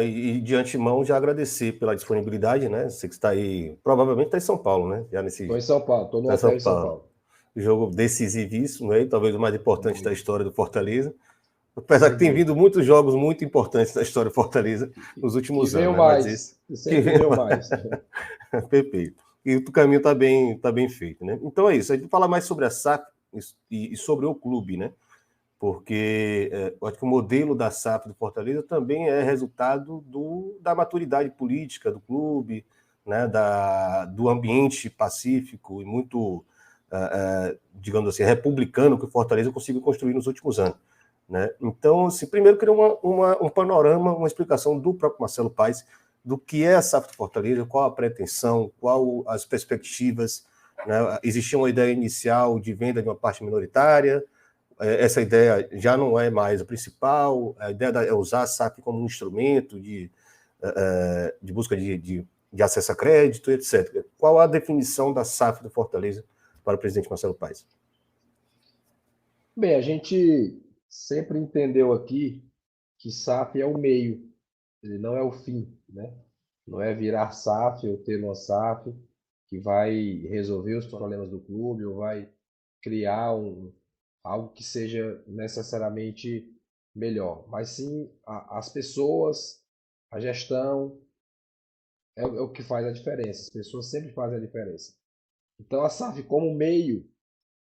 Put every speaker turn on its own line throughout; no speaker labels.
E de antemão já agradecer pela disponibilidade, né? Você que está aí, provavelmente está em São Paulo, né? Já
Estou em São Paulo, estou no
tá em São
hotel em São
Paulo.
Paulo.
Jogo decisivíssimo, né? Talvez o mais importante da
Muito.
história do Fortaleza. Apesar que
Sem
tem vindo
dúvida.
muitos jogos muito importantes da história do Fortaleza nos
Que
últimos anos,
venham
né? Mas esse
mais, que
que
sempre
vem
venham mais.
perfeito. E o caminho tá bem feito, né? Então é isso. A gente fala mais sobre a SAF e sobre o clube, né? Porque eu acho que o modelo da SAF do Fortaleza também é resultado da maturidade política do clube, né? Do ambiente pacífico e muito, digamos assim, republicano que o Fortaleza conseguiu construir nos últimos anos. Né? Então, assim, primeiro queria um panorama, uma explicação do próprio Marcelo Paes do que é a SAF do Fortaleza, qual a pretensão, qual as perspectivas. Né? Existia uma ideia inicial de venda de uma parte minoritária, essa ideia já não é mais a principal, a ideia é usar a SAF como um instrumento de busca de acesso a crédito, etc. Qual a definição da SAF do Fortaleza para o presidente Marcelo Paes?
Bem, a gente sempre entendeu aqui que SAF é o meio, ele não é o fim, né? Não é virar SAF ou ter uma SAF que vai resolver os problemas do clube ou vai criar algo que seja necessariamente melhor, mas sim as pessoas, a gestão, é o que faz a diferença. As pessoas sempre fazem a diferença. Então a SAF como meio,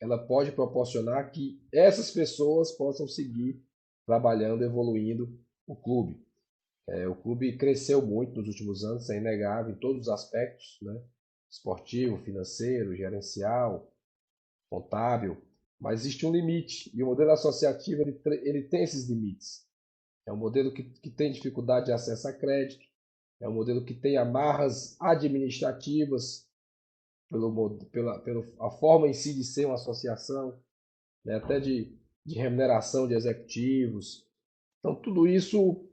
ela pode proporcionar que essas pessoas possam seguir trabalhando, evoluindo o clube. O clube cresceu muito nos últimos anos, isso é inegável, em todos os aspectos, né? Esportivo, financeiro, gerencial, contábil, mas existe um limite, e o modelo associativo ele tem esses limites. É um modelo que tem dificuldade de acesso a crédito, é um modelo que tem amarras administrativas pela a forma em si de ser uma associação, né? Até de remuneração de executivos. Então, tudo isso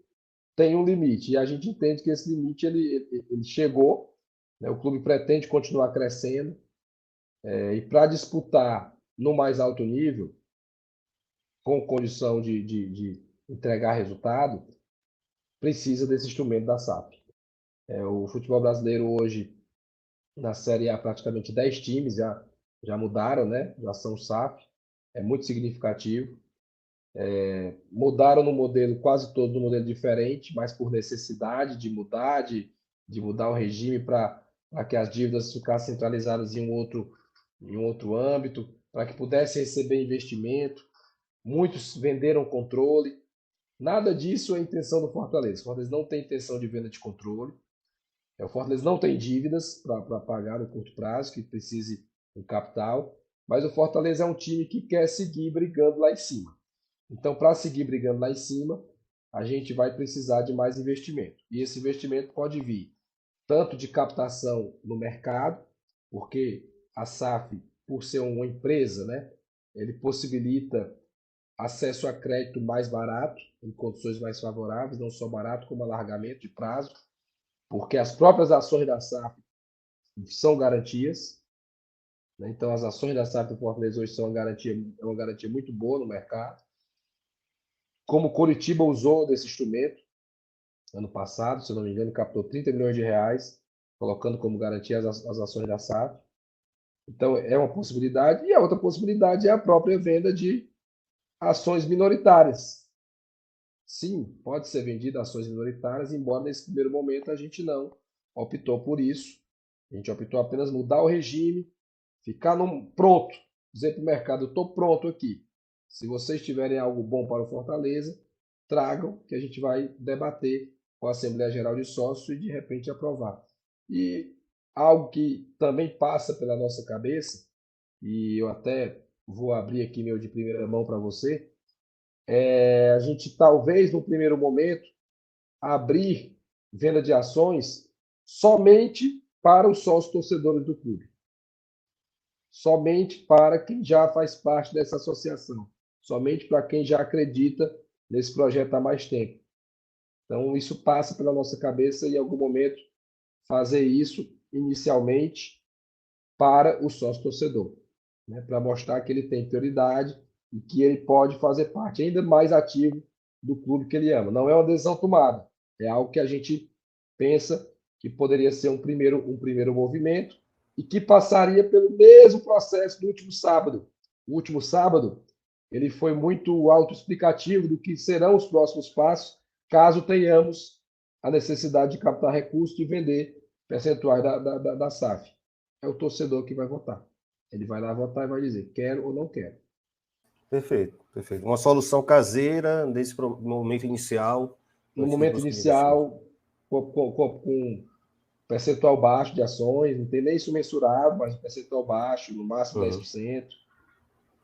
tem um limite, e a gente entende que esse limite ele chegou, né? O clube pretende continuar crescendo, e para disputar no mais alto nível, com condição de entregar resultado, precisa desse instrumento da SAF. O futebol brasileiro hoje, na Série A, praticamente 10 times já mudaram, né? Já são SAF, é muito significativo. Mudaram no modelo, quase todo no modelo diferente, mas por necessidade de mudar o regime para que as dívidas ficassem centralizadas em um outro âmbito, para que pudessem receber investimento. Muitos venderam controle. Nada disso é a intenção do Fortaleza. O Fortaleza não tem intenção de venda de controle. O Fortaleza não tem dívidas para pagar no curto prazo, que precise um capital. Mas o Fortaleza é um time que quer seguir brigando lá em cima. Então, para seguir brigando lá em cima, a gente vai precisar de mais investimento. E esse investimento pode vir tanto de captação no mercado, porque a SAF, por ser uma empresa, né, ele possibilita acesso a crédito mais barato, em condições mais favoráveis, não só barato, como alargamento de prazo, porque as próprias ações da SAF são garantias. Né? Então, as ações da SAF do Fortaleza hoje são uma garantia muito boa no mercado. Como Coritiba usou desse instrumento ano passado, se eu não me engano, captou 30 milhões de reais, colocando como garantia as ações da SAF. Então, é uma possibilidade. E a outra possibilidade é a própria venda de ações minoritárias. Sim, pode ser vendida ações minoritárias, embora nesse primeiro momento a gente não optou por isso. A gente optou apenas mudar o regime, ficar pronto, dizer para o mercado, eu estou pronto aqui. Se vocês tiverem algo bom para o Fortaleza, tragam, que a gente vai debater com a Assembleia Geral de Sócios e de repente aprovar. E algo que também passa pela nossa cabeça, e eu até vou abrir aqui meu de primeira mão para você, a gente talvez no primeiro momento abrir venda de ações somente para os sócios torcedores do clube, somente para quem já faz parte dessa associação, somente para quem já acredita nesse projeto há mais tempo. Então isso passa pela nossa cabeça e em algum momento fazer isso inicialmente para o sócio torcedor, né? Para mostrar que ele tem prioridade e que ele pode fazer parte ainda mais ativo do clube que ele ama. Não é uma decisão tomada, É algo que a gente pensa que poderia ser um primeiro movimento e que passaria pelo mesmo processo do último sábado. O último sábado, ele foi muito autoexplicativo do que serão os próximos passos, caso tenhamos a necessidade de captar recursos e vender percentuais da SAF. É o torcedor que vai votar. Ele vai lá votar e vai dizer, quero ou não quero.
Perfeito, perfeito. Uma solução caseira nesse momento inicial,
No
antes de
momento
busca de investimento.
inicial, com percentual baixo de ações, não tem nem isso mensurado, mas um percentual baixo, no máximo
Uhum,
10%,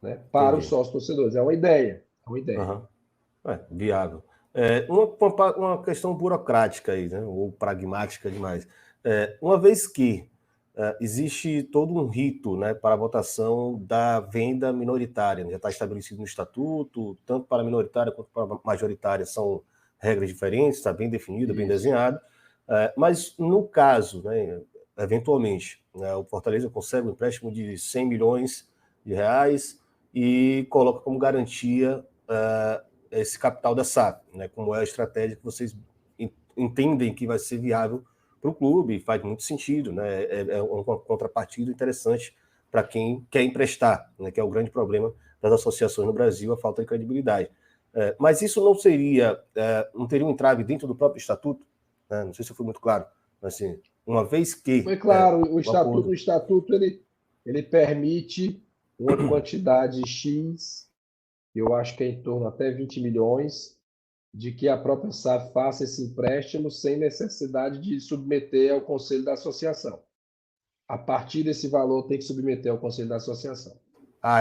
né, para os
entendi.
sócios torcedores. É uma ideia. É uma ideia.
Uhum. Viável. Uma questão burocrática aí, né? Ou pragmática demais. Uma vez que existe todo um rito, né, para a votação da venda minoritária, né? Já está estabelecido no estatuto, tanto para a minoritária quanto para a majoritária são regras diferentes, está bem definido, bem
Isso.
desenhado. Mas no caso, né, eventualmente, né, o Fortaleza consegue um empréstimo de 100 milhões de reais e coloca como garantia esse capital da SAP, né? Como é a estratégia que vocês entendem que vai ser viável para o clube, faz muito sentido, né? É uma contrapartida interessante para quem quer emprestar, né? Que é o grande problema das associações no Brasil, a falta de credibilidade. Mas isso não teria um entrave dentro do próprio estatuto, né? Não sei se eu fui muito claro, mas assim, uma vez que
Foi claro, o
o
estatuto,
acordo.
o estatuto ele permite uma quantidade X, eu acho que é em torno até 20 milhões, de que a própria SAF faça esse empréstimo sem necessidade de submeter ao conselho da associação. A partir desse valor, tem que submeter ao conselho da associação.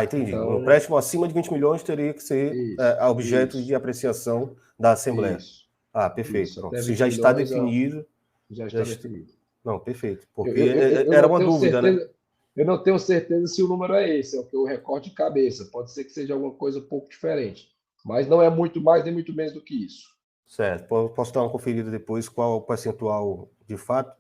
Entendi. Um
Então,
empréstimo acima de 20 milhões teria que ser
isso,
objeto de
isso,
apreciação da Assembleia.
isso,
Perfeito.
isso.
Pronto.
Até
Se
20
já está
milhões
definido,
já
já
está
está...
definido.
Não, perfeito.
Eu,
Porque
eu, eu, eu
era
não
uma
tenho
dúvida, né?
certeza, eu não tenho certeza se o número é esse, é o recorte de cabeça. Pode ser que seja alguma coisa um pouco diferente. Mas não é muito mais nem muito menos do que isso.
Certo. Posso dar uma conferida depois qual o percentual de fato,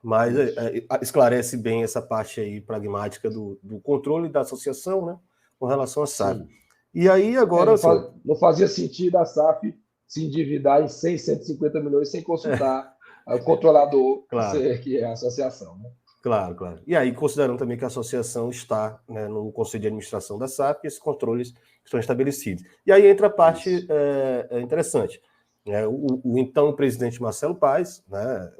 mas
Isso.
esclarece bem essa parte aí pragmática do controle da associação, né? Com relação à SAF.
Sim.
E aí, agora, assim,
Não fazia sentido a SAF se endividar em 100, 150 milhões sem consultar o controlador,
claro.
que é a associação. Né?
Claro, claro. E aí, considerando também que a associação está, né, no Conselho de Administração da SAP, esses controles estão estabelecidos. E aí entra a parte
Isso.
interessante. O então presidente Marcelo Paes, né,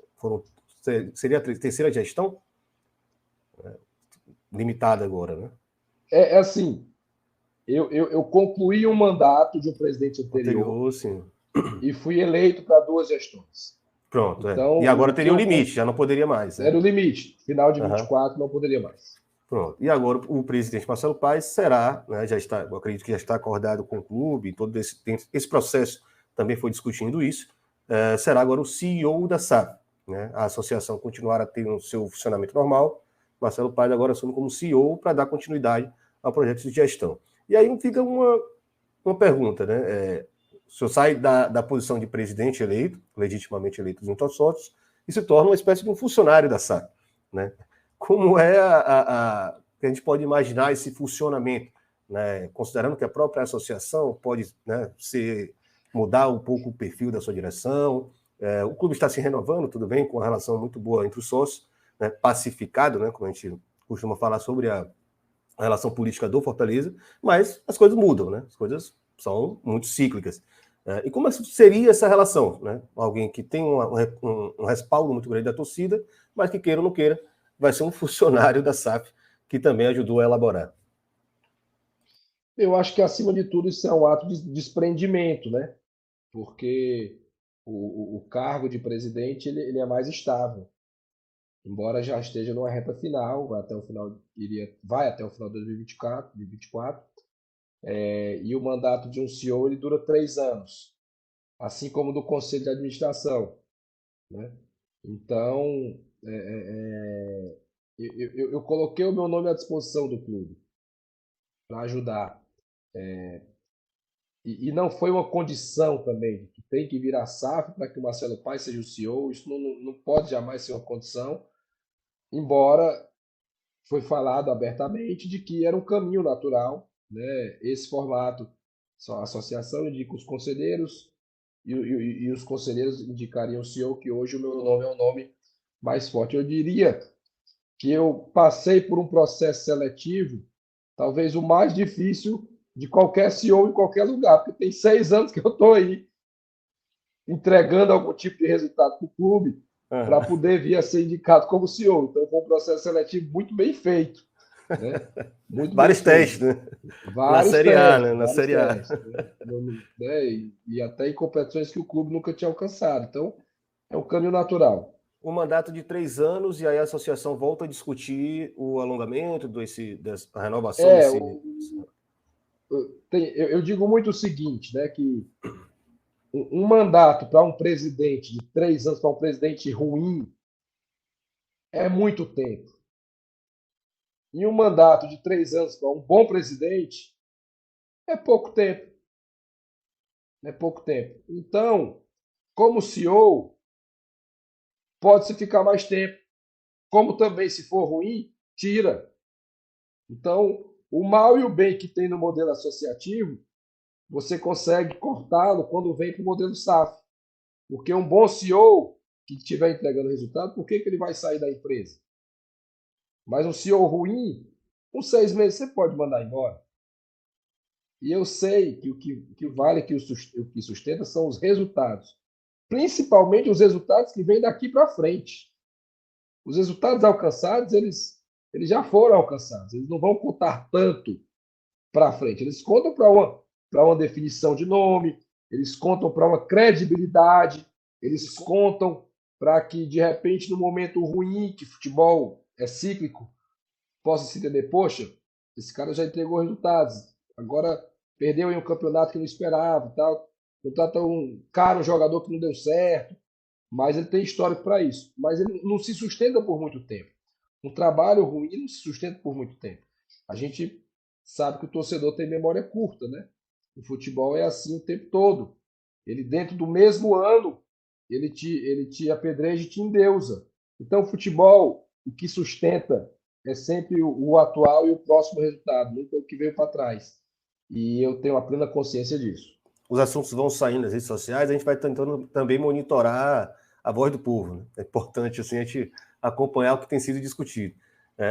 seria a terceira gestão, limitada agora, né?
É assim, eu concluí um mandato de um presidente anterior
Anterior, sim.
e fui eleito para 2 gestões.
Pronto,
Então,
E agora
o que
teria o
eu
limite, já não poderia mais, né?
era o limite. Final de
Uhum.
24 não poderia mais.
Pronto. E agora o presidente Marcelo Paes será, né, já está, eu acredito que já está acordado com o clube, todo esse processo também foi discutindo isso, será agora o CEO da SAF. Né? A associação continuará tendo o seu funcionamento normal, Marcelo Paes agora assume como CEO para dar continuidade ao projeto de gestão. E aí fica uma pergunta, né? O senhor sai da posição de presidente eleito, legitimamente eleito junto aos sócios, e se torna uma espécie de um funcionário da SAF. Né? Como é que a gente pode imaginar esse funcionamento, né? Considerando que a própria associação pode, né, mudar um pouco o perfil da sua direção. O clube está se renovando, tudo bem, com uma relação muito boa entre os sócios, né, pacificado, né, como a gente costuma falar sobre a relação política do Fortaleza, mas as coisas mudam, né? As coisas são muito cíclicas. E como seria essa relação? Né? Alguém que tem um respaldo muito grande da torcida, mas que queira ou não queira, vai ser um funcionário da SAF que também ajudou a elaborar.
Eu acho que, acima de tudo, isso é um ato de desprendimento, né? Porque o cargo de presidente ele é mais estável. Embora já esteja numa reta final, vai até o final de 2024, e o mandato de um CEO ele dura 3 anos, assim como do conselho de administração, né? Então, eu coloquei o meu nome à disposição do clube para ajudar. E não foi uma condição também, que tem que virar SAF para que o Marcelo Paes seja o CEO, isso não pode jamais ser uma condição, embora foi falado abertamente de que era um caminho natural, né? Esse formato, a associação indica os conselheiros, e os conselheiros indicariam o CEO, que hoje o meu nome é um nome mais forte. Eu diria que eu passei por um processo seletivo, talvez o mais difícil de qualquer CEO em qualquer lugar, porque tem 6 anos que eu estou aí entregando algum tipo de resultado para o clube para poder vir a ser indicado como CEO. Então, foi um processo seletivo muito bem feito, né? Muito bem
Vários testes,
feito.
né? Na
Vários
Série A, né?
testes,
Na
vários
Série A.
testes, né? E até em competições que o clube nunca tinha alcançado. Então, é um caminho natural.
Um mandato de 3 anos e aí a associação volta a discutir o alongamento a renovação
É,
desse.
eu digo muito o seguinte, né? Que um mandato para um presidente de 3 anos, para um presidente ruim, é muito tempo. E um mandato de 3 anos para um bom presidente é pouco tempo. É pouco tempo. Então, como CEO, pode-se ficar mais tempo. Como também, se for ruim, tira. Então, o mal e o bem que tem no modelo associativo, você consegue cortá-lo quando vem para o modelo SAF. Porque um bom CEO que estiver entregando resultado, por que ele vai sair da empresa? Mas um CEO ruim, com 6 meses você pode mandar embora. E eu sei que que vale, o que sustenta são os resultados. Principalmente os resultados que vêm daqui para frente. Os resultados alcançados, eles já foram alcançados. Eles não vão contar tanto para frente. Eles contam para uma definição de nome, eles contam para uma credibilidade, eles contam para que, de repente, no momento ruim, que futebol é cíclico, possa se entender, poxa, esse cara já entregou resultados, agora perdeu em um campeonato que não esperava e tal, contrata um caro jogador que não deu certo, mas ele tem histórico para isso. Mas ele não se sustenta por muito tempo. Um trabalho ruim não se sustenta por muito tempo. A gente sabe que o torcedor tem memória curta, né? O futebol é assim o tempo todo. Ele, dentro do mesmo ano, ele te apedreja e te endeusa. Então, o futebol, o que sustenta é sempre o atual e o próximo resultado, nunca o que veio para trás. E eu tenho a plena consciência disso.
Os assuntos vão saindo nas redes sociais, a gente vai tentando também monitorar a voz do povo. Né? É importante assim, a gente acompanhar o que tem sido discutido.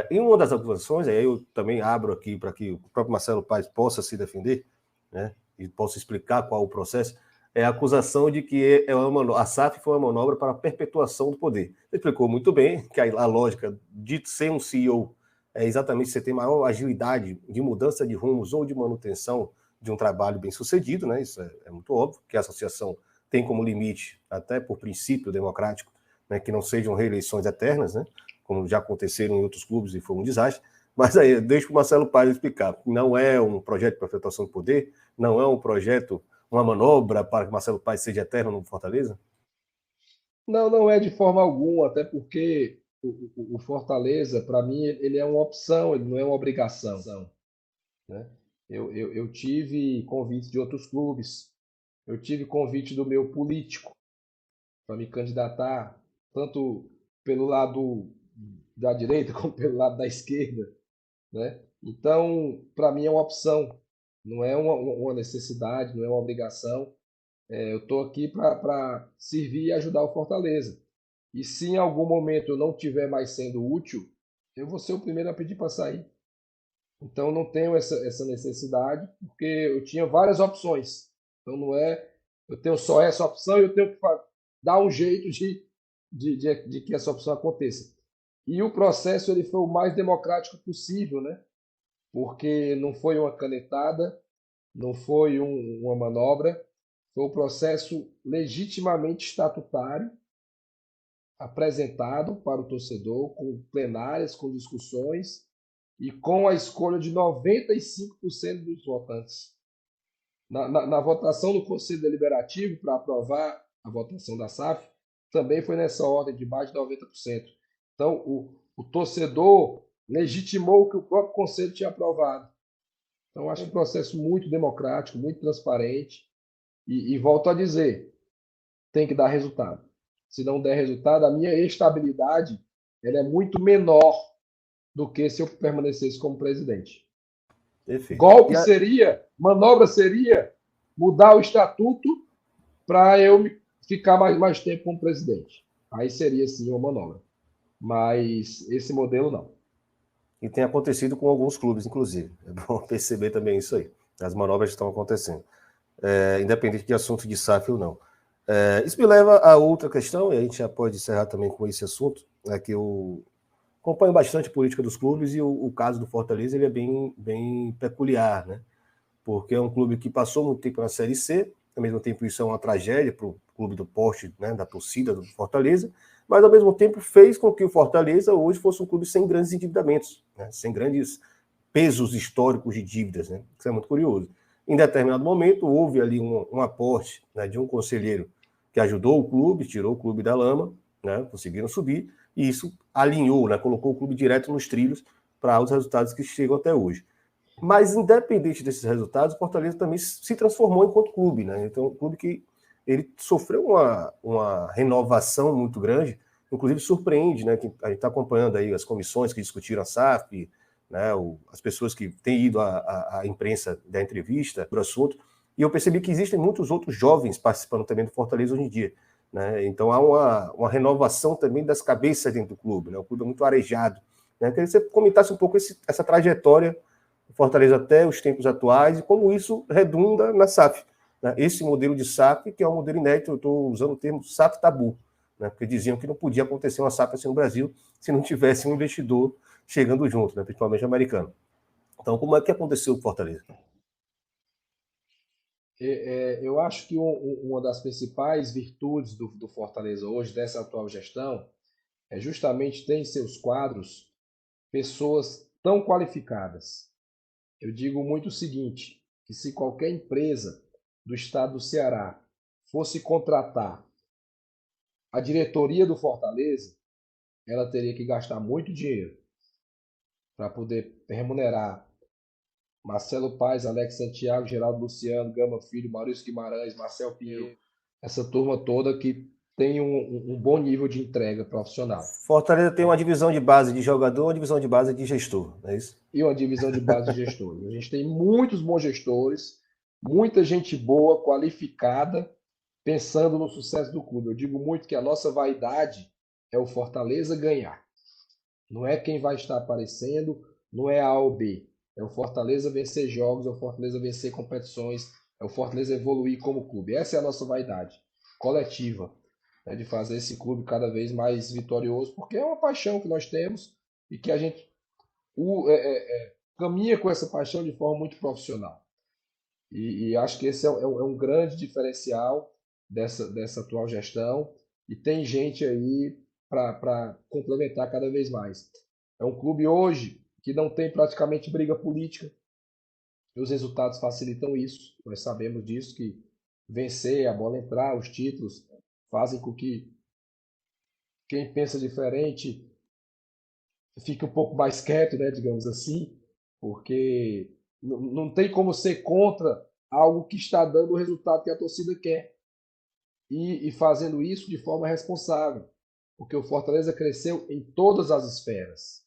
Em uma das acusações, aí eu também abro aqui para que o próprio Marcelo Paes possa se defender, né, e possa explicar qual o processo, é a acusação de que a SAF foi uma manobra para a perpetuação do poder. Ele explicou muito bem que a lógica de ser um CEO é exatamente você ter maior agilidade de mudança de rumos ou de manutenção de um trabalho bem sucedido, né? Isso é muito óbvio, que a associação tem como limite, até por princípio democrático, né, que não sejam reeleições eternas, né, como já aconteceram em outros clubes e foi um desastre. Mas aí, deixa o Marcelo Paes explicar. Não é um projeto de perpetuação do poder, não é um projeto, uma manobra para que Marcelo Paes seja eterno no Fortaleza?
Não, não é de forma alguma, até porque o Fortaleza, para mim, ele é uma opção, ele não é uma obrigação, né? Eu tive convite de outros clubes, eu tive convite do meu político para me candidatar, tanto pelo lado da direita como pelo lado da esquerda, né? Então, para mim é uma opção, não é uma necessidade, não é uma obrigação. Eu estou aqui para servir e ajudar o Fortaleza. E se em algum momento eu não estiver mais sendo útil, eu vou ser o primeiro a pedir para sair. Então não tenho essa necessidade, porque eu tinha várias opções. Então não é, eu tenho só essa opção e eu tenho que dar um jeito de que essa opção aconteça. E o processo ele foi o mais democrático possível, né? Porque não foi uma canetada, não foi uma manobra, foi um processo legitimamente estatutário, apresentado para o torcedor, com plenárias, com discussões e com a escolha de 95% dos votantes. Na votação do Conselho Deliberativo para aprovar a votação da SAF, também foi nessa ordem de mais de 90%. Então, o torcedor legitimou o que o próprio Conselho tinha aprovado. Então, acho um processo muito democrático, muito transparente. E volto a dizer, tem que dar resultado. Se não der resultado, a minha estabilidade ela é muito menor do que se eu permanecesse como presidente.
Perfeito.
Golpe seria, manobra seria mudar o estatuto para eu ficar mais tempo como presidente. Aí seria sim uma manobra. Mas esse modelo não.
E tem acontecido com alguns clubes, inclusive. É bom perceber também isso aí. As manobras estão acontecendo, independente de assunto de SAF ou não. Isso me leva a outra questão, e a gente já pode encerrar também com esse assunto, que eu acompanho bastante a política dos clubes, e o caso do Fortaleza ele é bem peculiar, né? Porque é um clube que passou muito tempo na Série C, ao mesmo tempo isso é uma tragédia para o clube do porte, né, da torcida do Fortaleza, mas ao mesmo tempo fez com que o Fortaleza hoje fosse um clube sem grandes endividamentos, né, sem grandes pesos históricos de dívidas, né? Isso é muito curioso. Em determinado momento houve ali um aporte, né, de um conselheiro que ajudou o clube, tirou o clube da lama, né, conseguiram subir, e isso alinhou, né, colocou o clube direto nos trilhos para os resultados que chegam até hoje. Mas, independente desses resultados, o Fortaleza também se transformou enquanto clube, né? Então, um clube que ele sofreu uma renovação muito grande, inclusive surpreende, né? A gente está acompanhando aí as comissões que discutiram a SAF, né? As pessoas que têm ido à imprensa da entrevista do assunto, e eu percebi que existem muitos outros jovens participando também do Fortaleza hoje em dia, né? Então, há uma renovação também das cabeças dentro do clube, né? O clube é muito arejado, né? Queria que você comentasse um pouco essa trajetória Fortaleza até os tempos atuais e como isso redunda na SAF. Né? Esse modelo de SAF, que é um modelo inédito, eu estou usando o termo SAF tabu, né? Porque diziam que não podia acontecer uma SAF assim no Brasil se não tivesse um investidor chegando junto, né? Principalmente americano. Então, como é que aconteceu com Fortaleza?
Eu acho que uma das principais virtudes do Fortaleza hoje, dessa atual gestão, é justamente ter em seus quadros pessoas tão qualificadas. Eu digo muito o seguinte, que se qualquer empresa do estado do Ceará fosse contratar a diretoria do Fortaleza, ela teria que gastar muito dinheiro para poder remunerar Marcelo Paes, Alex Santiago, Geraldo Luciano, Gama Filho, Maurício Guimarães, Marcel Pinheiro, essa turma toda que tem um bom nível de entrega profissional.
Fortaleza tem uma divisão de base de jogador, uma divisão de base de gestor, não é isso?
E uma divisão de base de gestores. A gente tem muitos bons gestores, muita gente boa, qualificada, pensando no sucesso do clube. Eu digo muito que a nossa vaidade é o Fortaleza ganhar. Não é quem vai estar aparecendo, não é A ou B. É o Fortaleza vencer jogos, é o Fortaleza vencer competições, é o Fortaleza evoluir como clube. Essa é a nossa vaidade coletiva, né, de fazer esse clube cada vez mais vitorioso, porque é uma paixão que nós temos e que a gente caminha com essa paixão de forma muito profissional. E acho que esse é um grande diferencial dessa atual gestão. E tem gente aí para complementar cada vez mais. É um clube hoje que não tem praticamente briga política. E os resultados facilitam isso. Nós sabemos disso, que vencer, a bola entrar, os títulos fazem com que quem pensa diferente fique um pouco mais quieto, né, digamos assim, porque não tem como ser contra algo que está dando o resultado que a torcida quer. E fazendo isso de forma responsável, porque o Fortaleza cresceu em todas as esferas.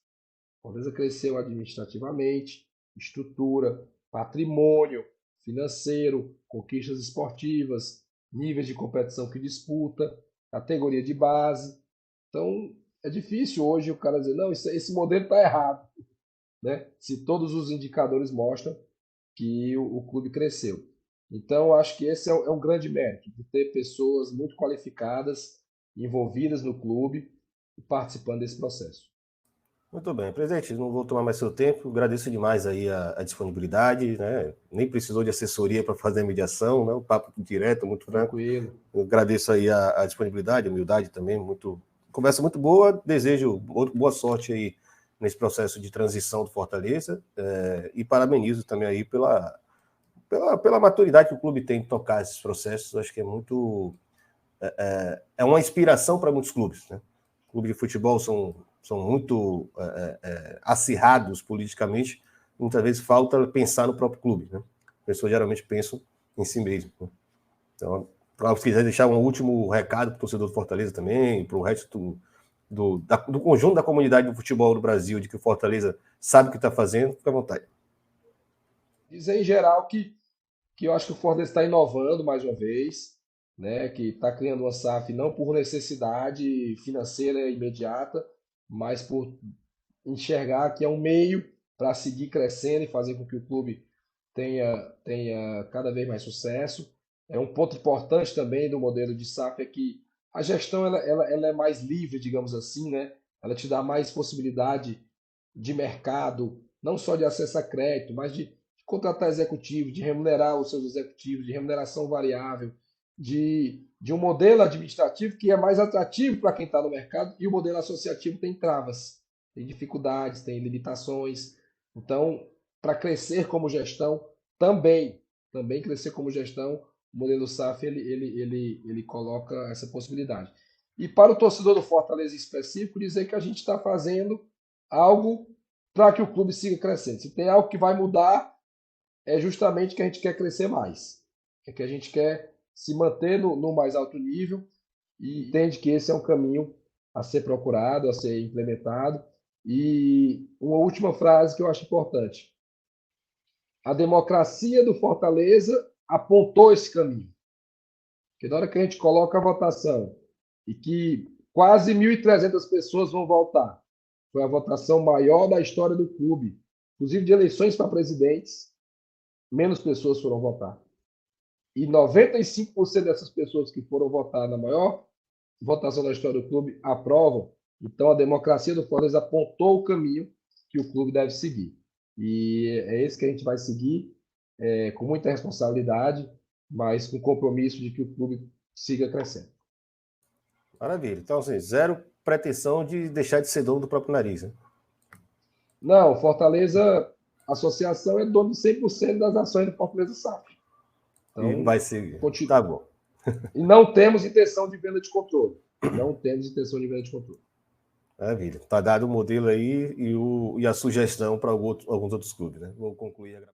O Fortaleza cresceu administrativamente, estrutura, patrimônio financeiro, conquistas esportivas, níveis de competição que disputa, categoria de base. Então, é difícil hoje o cara dizer, não, esse modelo está errado, né? Se todos os indicadores mostram que o clube cresceu. Então, acho que esse é um grande mérito, de ter pessoas muito qualificadas, envolvidas no clube e participando desse processo.
Muito bem, presidente, não vou tomar mais seu tempo, agradeço demais aí a disponibilidade, né? Nem precisou de assessoria para fazer a mediação, né? Um papo direto, muito franco.
Tranquilo.
Eu agradeço aí a disponibilidade, a humildade também, conversa muito boa, desejo boa sorte aí nesse processo de transição do Fortaleza, e parabenizo também aí pela maturidade que o clube tem de tocar esses processos, acho que é uma inspiração para muitos clubes, né? Clubes de futebol são muito acirrados politicamente, muitas vezes falta pensar no próprio clube, né? As pessoas geralmente pensam em si mesmo, né? Então, se quiser deixar um último recado para o torcedor do Fortaleza também, para o resto do conjunto da comunidade do futebol do Brasil, de que o Fortaleza sabe o que está fazendo, fica à vontade.
Dizer em geral que eu acho que o Fortaleza está inovando mais uma vez, né, que está criando uma SAF não por necessidade financeira imediata, mas por enxergar que é um meio para seguir crescendo e fazer com que o clube tenha cada vez mais sucesso. É um ponto importante também do modelo de SAF é que a gestão ela é mais livre, digamos assim, né? Ela te dá mais possibilidade de mercado, não só de acesso a crédito, mas de contratar executivos, de remunerar os seus executivos, de remuneração variável, de um modelo administrativo que é mais atrativo para quem está no mercado, e o modelo associativo tem travas, tem dificuldades, tem limitações. Então, para crescer como gestão, também crescer como gestão, o modelo SAF ele coloca essa possibilidade. E para o torcedor do Fortaleza em específico, dizer que a gente está fazendo algo para que o clube siga crescendo. Se tem algo que vai mudar, é justamente que a gente quer crescer mais. É que a gente quer se manter no mais alto nível e entende que esse é um caminho a ser procurado, a ser implementado. E uma última frase que eu acho importante. A democracia do Fortaleza apontou esse caminho. Porque na hora que a gente coloca a votação e que quase 1.300 pessoas vão votar, foi a votação maior da história do clube, inclusive de eleições para presidentes, menos pessoas foram votar. E 95% dessas pessoas que foram votar na maior votação da história do clube aprovam. Então, a democracia do Fortaleza apontou o caminho que o clube deve seguir. E é esse que a gente vai seguir com muita responsabilidade, mas com compromisso de que o clube siga crescendo.
Maravilha. Então, assim, zero pretensão de deixar de ser dono do próprio nariz, né?
Não, Fortaleza, a associação é dono de 100% das ações do Fortaleza SAF.
E
Então,
vai ser. Tá bom.
E não temos intenção de venda de controle. Não temos intenção de venda de controle.
Maravilha. Tá dado o modelo aí e a sugestão para alguns outros clubes, né? Vou concluir a gravação.